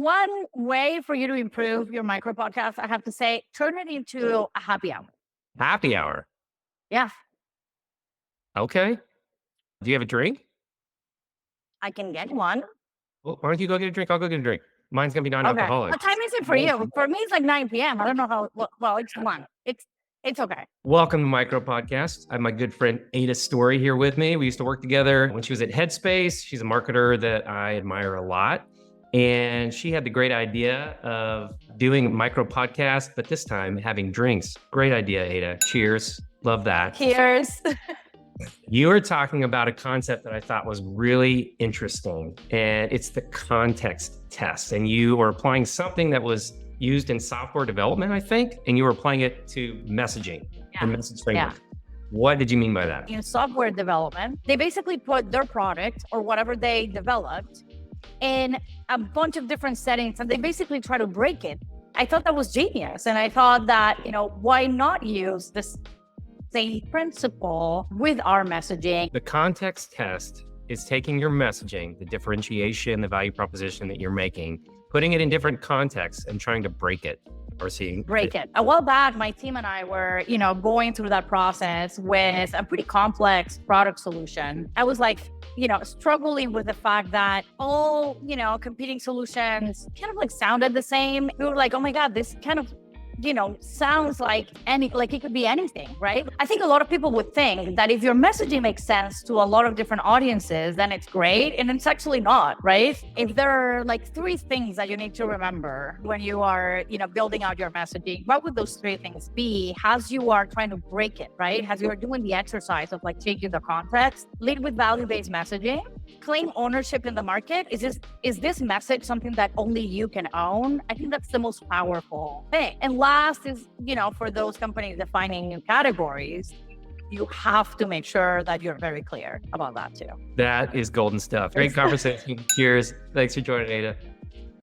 one way for you to improve your micro podcast, I have to say, turn it into a happy hour. Happy hour. Yeah, Okay. Do you have a drink? I can get one. Well, why don't you go get a drink? I'll go get a drink. Mine's going to be Okay. non-alcoholic. What time is it for you? For me, it's like 9 p.m. I don't know how. Well, it's 1. It's okay. Welcome to Micro Podcast. I have my good friend Ada Story here with me. We used to work together when she was at Headspace. She's a marketer that I admire a lot. And she had the great idea of doing micro podcast, but this time having drinks. Great idea, Ada. Cheers. Love that. Cheers. You were talking about a concept that I thought was really interesting, and it's the context test. And you were applying something that was used in software development, I think, and you were applying it to messaging and message framework. What did you mean by that? In software development, they basically put their product or whatever they developed in a bunch of different settings, and they basically try to break it. I thought that was genius. And I thought that, why not use this same principle with our messaging? The context test is taking your messaging, the differentiation, the value proposition that you're making, putting it in different contexts and trying to break it or break it. A while back, my team and I were, going through that process with a pretty complex product solution. I was like, struggling with the fact that all, competing solutions kind of like sounded the same. We were like, oh my God, this kind of sounds like it could be anything, right? I think a lot of people would think that if your messaging makes sense to a lot of different audiences, then it's great. And it's actually not, right? If there are like 3 things that you need to remember when you are, building out your messaging, what would those 3 things be as you are trying to break it, right? As you are doing the exercise of like changing the context, lead with value-based messaging, claim ownership in the market. Is this message something that only you can own? I think that's the most powerful thing. And last is, for those companies defining new categories, you have to make sure that you're very clear about that too. That is golden stuff. Great conversation. Cheers. Thanks for joining, Ada.